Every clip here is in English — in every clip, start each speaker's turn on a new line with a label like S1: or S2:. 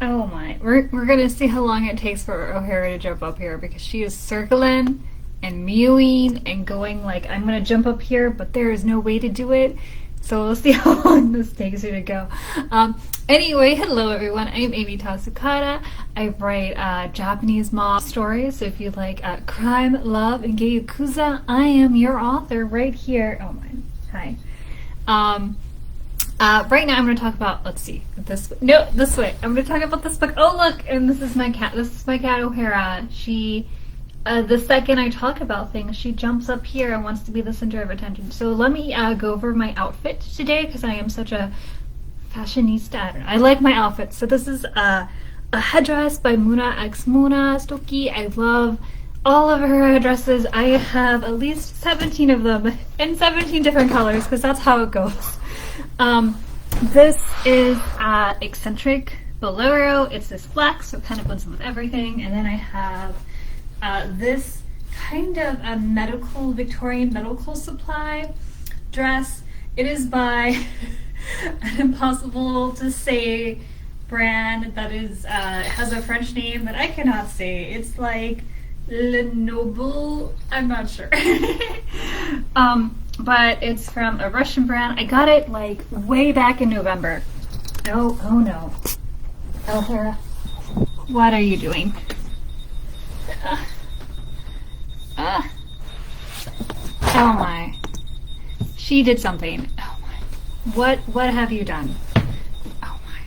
S1: Oh my. We're gonna see how long it takes for O'Hara to jump up here because she is circling and mewing and going like, I'm gonna jump up here, but there is no way to do it. So we'll see how long this takes her to go. Anyway, hello everyone. I'm Amy Tasukada. I write Japanese mob stories. So if you like crime, love, and gay Yakuza, I am your author right here. Oh my. Hi. Right now I'm going to talk about, let's see, this way. I'm going to talk about this book. Oh look, and this is my cat. This is my cat O'Hara. She, the second I talk about things, she jumps up here and wants to be the center of attention. So let me go over my outfit today because I am such a fashionista. I don't know. I like my outfit. So this is a headdress by Muna X Muna Stoki. I love all of her headdresses. I have at least 17 of them in 17 different colors because that's how it goes. This is eccentric bolero. It's this black, so it kind of blends in with everything. And then I have this kind of a Victorian medical supply dress. It is by an impossible to say brand that is has a French name that I cannot say. It's like Le Noble. I'm not sure. But it's from a Russian brand. I got it like way back in November. Oh no. O'Hara, what are you doing? Oh my. She did something. Oh my. What have you done? Oh my.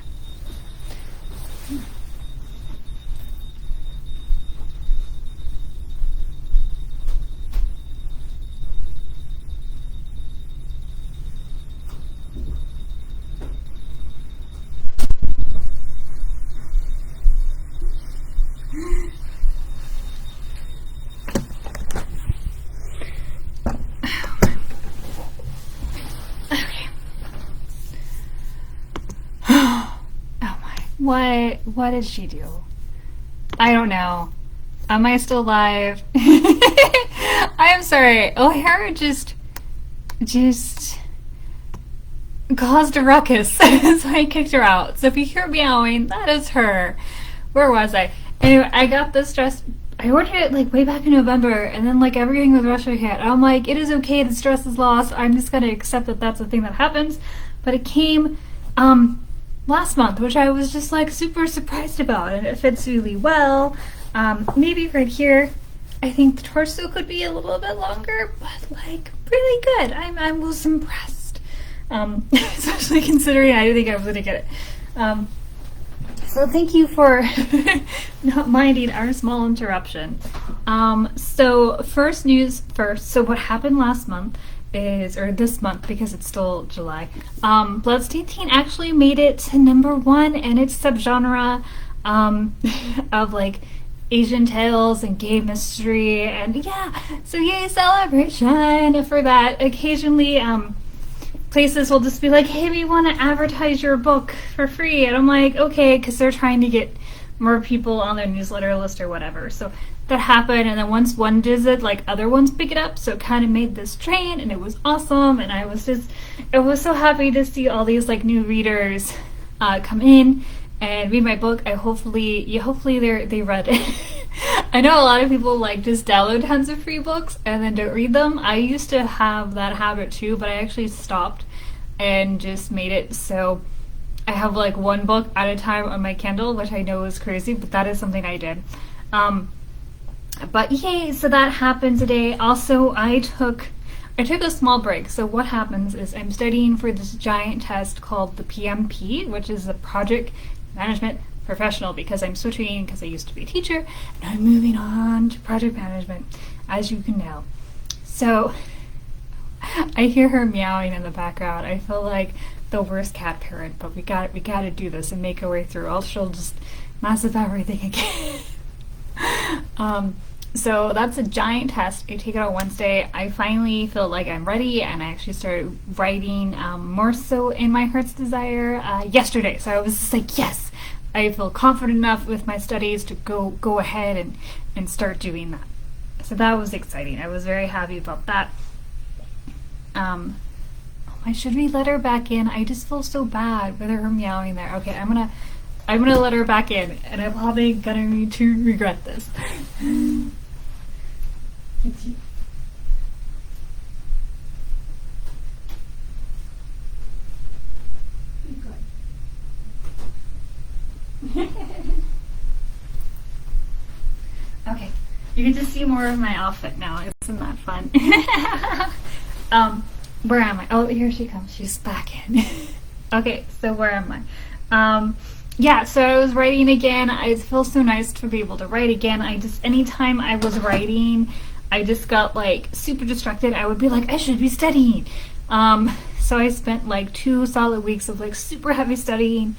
S1: What did she do? I don't know. Am I still alive? I am sorry. O'Hara just caused a ruckus, so I kicked her out. So if you hear meowing, that is her. Where was I? Anyway, I got this dress. I ordered it like way back in November, and then like everything with Russia hit. I'm like, it is okay. This dress is lost. I'm just gonna accept that that's a thing that happens. But it came last month, which I was just like super surprised about, and it fits really well. Maybe right here, I think the torso could be a little bit longer, but like really good. I was impressed, especially considering I didn't think I was gonna get it. So thank you for not minding our small interruption. So first news first. So what happened last month is, or this month because it's still July, Bloodstained Teen actually made it to #1 in its subgenre of like Asian tales and gay mystery, and yeah, so yay, celebration for that. Occasionally places will just be like, hey, we want to advertise your book for free, and I'm like, okay, because they're trying to get more people on their newsletter list or whatever. So that happened, and then once one does it, like other ones pick it up, so it kind of made this train, and it was awesome, and I was so happy to see all these like new readers come in and read my book. Hopefully they read it. I know a lot of people like just download tons of free books and then don't read them. I used to have that habit too, but I actually stopped and just made it so I have like one book at a time on my Kindle, which I know is crazy, but that is something I did. But yay, so that happened today. Also, I took a small break. So what happens is I'm studying for this giant test called the PMP, which is the Project Management Professional, because I'm switching because I used to be a teacher and I'm moving on to project management, as you can know. So I hear her meowing in the background. I feel like the worst cat parent, but we got to do this and make our way through, else she'll just mess up everything again. So that's a giant test. I take it on Wednesday. I finally feel like I'm ready, and I actually started writing more so in my heart's desire yesterday. So I was just like, yes, I feel confident enough with my studies to go ahead and start doing that. So that was exciting. I was very happy about that. Should we let her back in? I just feel so bad with her meowing there. Okay, I'm gonna I'm gonna let her back in, and I'm probably gonna need to regret this. It's you. Okay, you get to see more of my outfit now. Isn't that fun? Where am I? Oh, here she comes. She's back in. Okay, so where am I? Yeah, so I was writing again. It feels so nice to be able to write again. Anytime I was writing, I just got like super distracted. I would be like, I should be studying. So I spent like 2 solid weeks of like super heavy studying,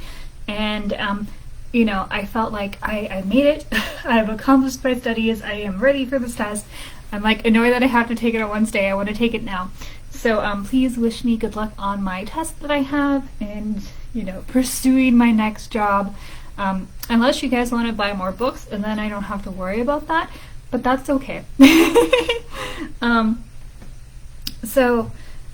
S1: and I felt like I made it. I've accomplished my studies. I am ready for this test. I'm like annoyed that I have to take it on Wednesday. I want to take it now. So please wish me good luck on my test that I have, and pursuing my next job. Unless you guys want to buy more books, and then I don't have to worry about that. But that's okay. So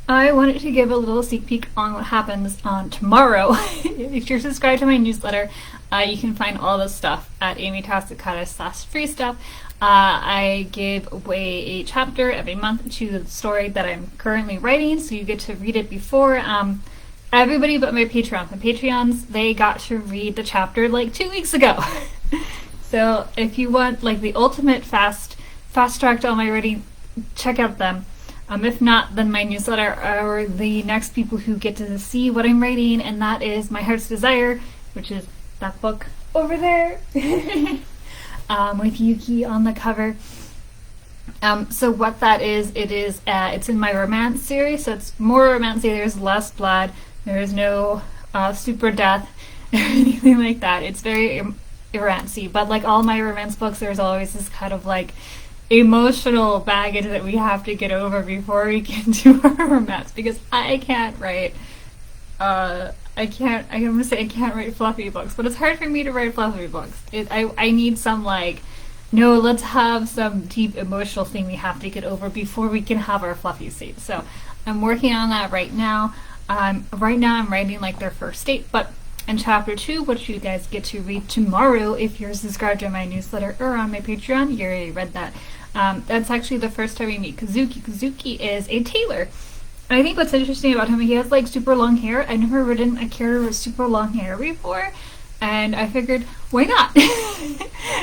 S1: I wanted to give a little sneak peek on what happens on tomorrow. If you're subscribed to my newsletter, you can find all this stuff at amytasukada/free stuff. I give away a chapter every month to the story that I'm currently writing, so you get to read it before everybody but my Patreons. My Patreons, they got to read the chapter like 2 weeks ago. So if you want like the ultimate fast track to all my writing, check out them. If not, then my newsletter are the next people who get to see what I'm writing, and that is My Heart's Desire, which is that book over there. With Yuki on the cover. So what that is, it's in my romance series, so it's more romancy. There's less blood, there's no super death or anything like that. It's very romancy, but like all my romance books, there's always this kind of like emotional baggage that we have to get over before we can do our romance, because I can't write I'm gonna say I can't write fluffy books, but it's hard for me to write fluffy books. I need some like, no, let's have some deep emotional thing we have to get over before we can have our fluffy state. So I'm working on that right now. Right now I'm writing like their first date, but in chapter 2, which you guys get to read tomorrow if you're subscribed to my newsletter or on my Patreon, you already read that. That's actually the first time we meet Kazuki. Kazuki is a tailor. I think what's interesting about him, he has like super long hair. I've never ridden a character with super long hair before, and I figured, why not?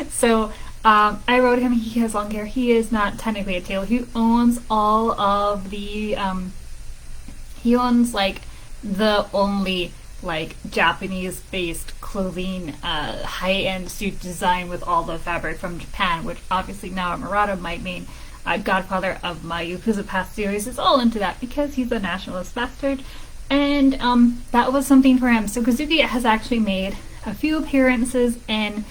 S1: So I wrote him, he has long hair. He is not technically a tailor. He owns all of the, he owns like the only like Japanese-based clothing, high-end suit design with all the fabric from Japan, which obviously now Murata might mean godfather of my Yakuza Path series is all into that because he's a nationalist bastard, and that was something for him. So Kazuki has actually made a few appearances in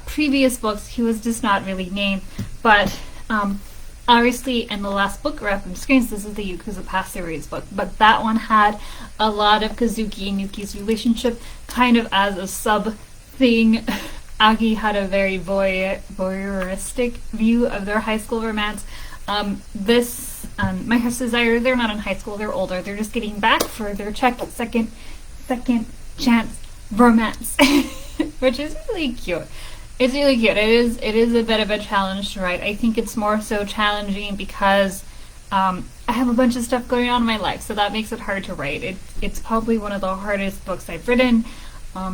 S1: previous books. He was just not really named, but obviously in the last book we're up on screens, this is the Yakuza Path series book, but that one had a lot of Kazuki and Yuki's relationship kind of as a sub thing. Agi had a very voyeuristic view of their high school romance. My Heart's Desire, they're not in high school, they're older. They're just getting back for their second chance romance, which is really cute. It's really cute. It is a bit of a challenge to write. I think it's more so challenging because I have a bunch of stuff going on in my life, so that makes it hard to write. It's probably one of the hardest books I've written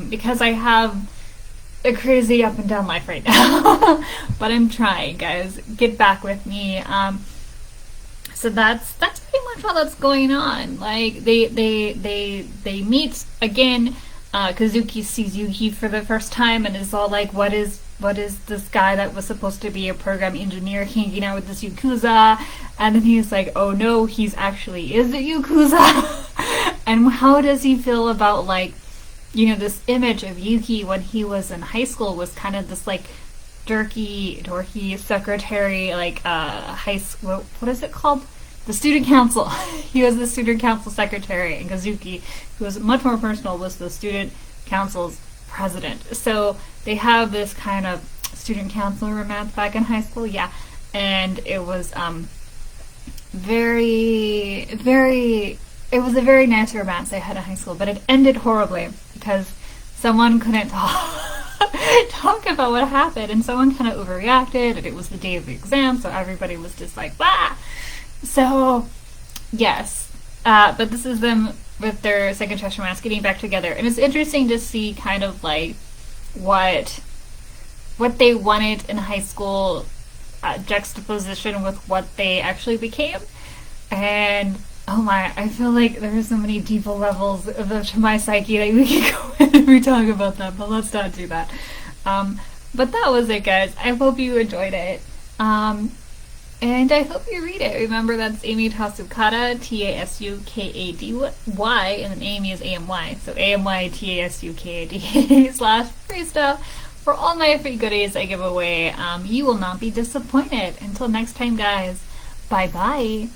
S1: because I have a crazy up and down life right now. But I'm trying, guys. Get back with me. So that's pretty much all that's going on. Like they meet again. Kazuki sees Yuki for the first time and is all like, what is this guy that was supposed to be a program engineer hanging out with this Yakuza? And then he's like, oh no, he's actually is a Yakuza. And how does he feel about like, this image of Yuki when he was in high school was kind of this like dorky secretary, like high school, what is it called? The student council. He was the student council secretary, and Kazuki, who was much more personal, was the student council's president. So they have this kind of student council romance back in high school, yeah. And it was it was a very nice romance they had in high school, but it ended horribly because someone couldn't talk about what happened, and someone kind of overreacted, and it was the day of the exam, so everybody was just like, "Bah!" So, yes. But this is them with their second chess romance getting back together, and it's interesting to see kind of like what they wanted in high school, juxtaposition with what they actually became. And oh my, I feel like there are so many deeper levels of my psyche that we can go in and we talk about that, but let's not do that. But that was it, guys. I hope you enjoyed it. And I hope you read it. Remember, that's Amy Tasukada, Tasukady, and then Amy is AMY. So AMY Tasukada / free stuff. For all my free goodies I give away, you will not be disappointed. Until next time, guys. Bye-bye.